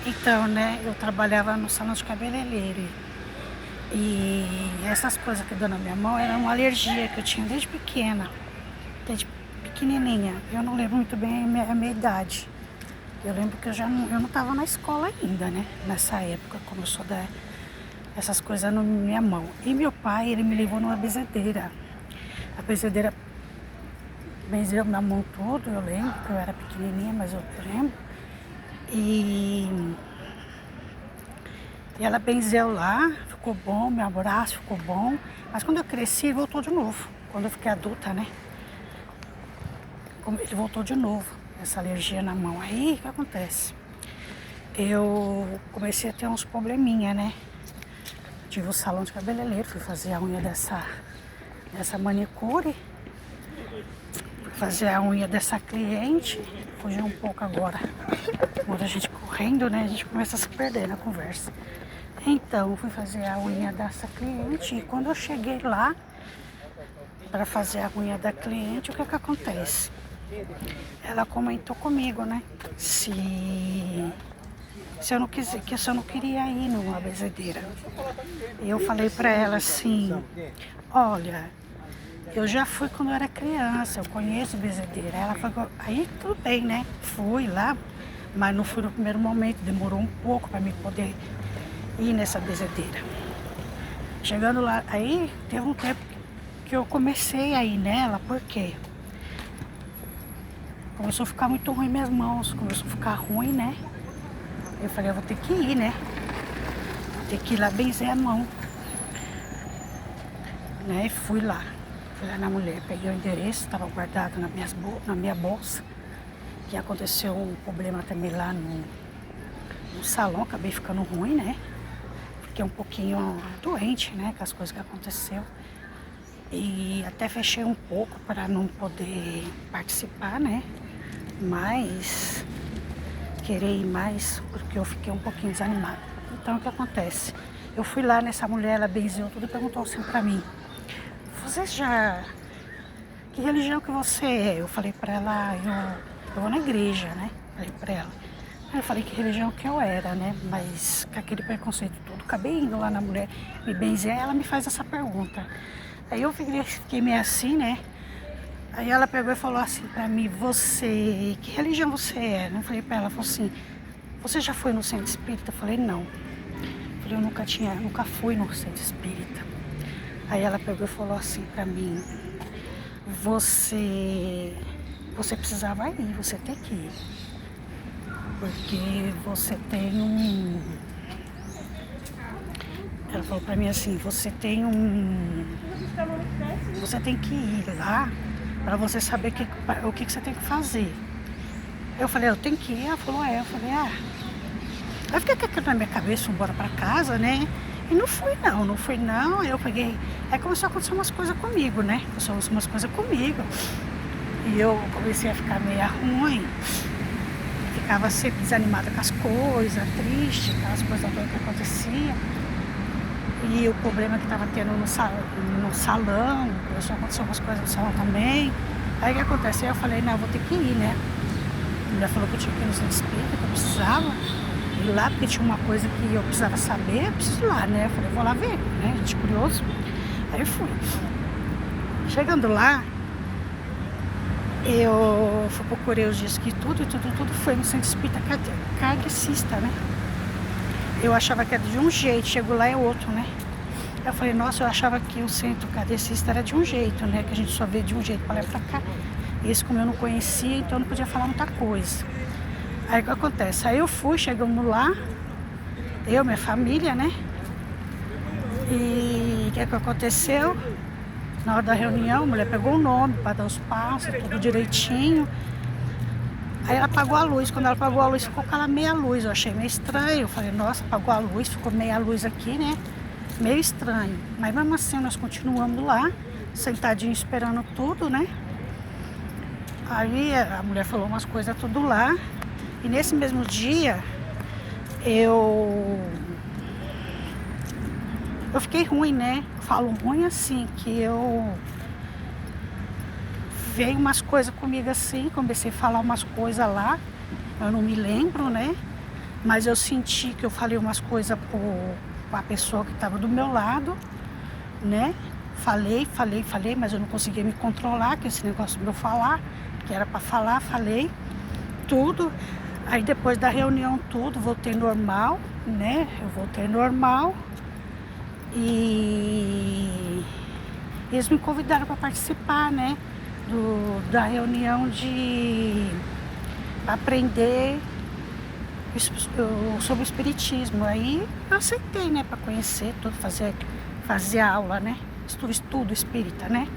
Então, né, eu trabalhava no salão de cabeleireiro e essas coisas que deu na minha mão era uma alergia que eu tinha desde pequena, desde pequenininha. Eu não lembro muito bem a minha idade. Eu lembro que eu não estava na escola ainda, né, nessa época, começou a dar essas coisas na minha mão. E meu pai, ele me levou numa benzedeira. A benzedeira benzeu na mão tudo, eu lembro, que eu era pequenininha, mas eu lembro. E ela benzeu lá, ficou bom, meu abraço ficou bom. Mas quando eu cresci, ele voltou de novo. Quando eu fiquei adulta, né? Ele voltou de novo, essa alergia na mão. Aí, o que acontece? Eu comecei a ter uns probleminha, né? Tive o salão de cabeleireiro, fui fazer a unha dessa manicure. Fui fazer a unha dessa cliente. Fugi um pouco agora. Quando a gente correndo, né? A gente começa a se perder na conversa. Então, fui fazer a unha dessa cliente e quando eu cheguei lá para fazer a unha da cliente, o que que acontece? Ela comentou comigo, né? Se eu não quiser, que se eu não queria ir numa benzedeira. E eu falei para ela assim, olha, eu já fui quando eu era criança, eu conheço benzedeira. Ela falou, aí tudo bem, né? Fui lá, mas não fui no primeiro momento, demorou um pouco para me poder ir nessa benzedeira. Chegando lá, aí teve um tempo que eu comecei a ir nela, por quê? Começou a ficar muito ruim minhas mãos, começou a ficar ruim, né? Eu falei, eu vou ter que ir, né? Vou ter que ir lá benzer a mão. Né? E fui lá na mulher, peguei o endereço, estava guardado na minha bolsa. Que aconteceu um problema também lá no salão, acabei ficando ruim, né? Fiquei um pouquinho doente, né? Com as coisas que aconteceu. E até fechei um pouco para não poder participar, né? Mas querer ir mais porque eu fiquei um pouquinho desanimada. Então o que acontece? Eu fui lá nessa mulher, ela benziu tudo e perguntou assim pra mim, você já... Que religião que você é? Eu falei pra ela, eu vou na igreja, né? Falei pra ela. Aí eu falei que religião que eu era, né? Mas com aquele preconceito todo, acabei indo lá na mulher, me benzer, ela me faz essa pergunta. Aí eu fiquei meio assim, né? Aí ela pegou e falou assim pra mim, você, que religião você é? Eu falei pra ela, falou assim, você já foi no centro espírita? Eu falei, não. Eu falei, eu nunca fui no centro espírita. Aí ela pegou e falou assim pra mim, você precisava ir, você tem que ir. Porque você tem um... Ela falou pra mim assim, você tem que ir lá para você saber o que você tem que fazer. Eu falei, eu tenho que ir? Ela falou, é. Eu falei, Aí fiquei com aquilo na minha cabeça, embora para casa, né? E não fui não. Aí eu peguei, aí começou a acontecer umas coisas comigo, né? Começou umas coisas comigo. E eu comecei a ficar meio ruim. Ficava sempre desanimada com as coisas, triste, aquelas coisas todas que aconteciam. E o problema que estava tendo no salão, começou a acontecer umas coisas no salão também. Aí o que aconteceu? Eu falei, não, eu vou ter que ir, né? A mulher falou que eu tinha que ir no centro espírita, que eu precisava ir lá, porque tinha uma coisa que eu precisava saber, eu preciso ir lá, né? Eu falei, vou lá ver, né? Gente curioso. Aí eu fui. Chegando lá, eu procurei os dias que tudo foi no centro espírita kardecista, né? Eu achava que era de um jeito, chego lá é outro, né? Eu falei, nossa, eu achava que o centro kardecista era de um jeito, né? Que a gente só vê de um jeito para lá e pra cá. Esse, como eu não conhecia, então eu não podia falar muita coisa. Aí o que acontece? Aí eu fui, chegamos lá, eu, minha família, né? E o que aconteceu? Na hora da reunião, a mulher pegou o nome para dar os passos, tudo direitinho. Aí ela apagou a luz. Quando ela apagou a luz, ficou aquela meia luz. Eu achei meio estranho. Eu falei, nossa, apagou a luz, ficou meia luz aqui, né? Meio estranho. Mas mesmo assim, nós continuamos lá, sentadinhos esperando tudo, né? Aí a mulher falou umas coisas tudo lá. E nesse mesmo dia, eu fiquei ruim, né? Falo ruim assim, que veio umas coisas comigo assim, comecei a falar umas coisas lá, eu não me lembro, né? mas eu senti que eu falei umas coisas para a pessoa que estava do meu lado, né? Falei, mas eu não conseguia me controlar, que esse negócio de eu falar, que era para falar, falei tudo. Aí depois da reunião tudo, voltei normal, né? Eu voltei normal e eles me convidaram para participar, né? Da reunião de aprender sobre o espiritismo. Aí eu aceitei, né? Para conhecer tudo, fazer aula, né? Estudo espírita, né?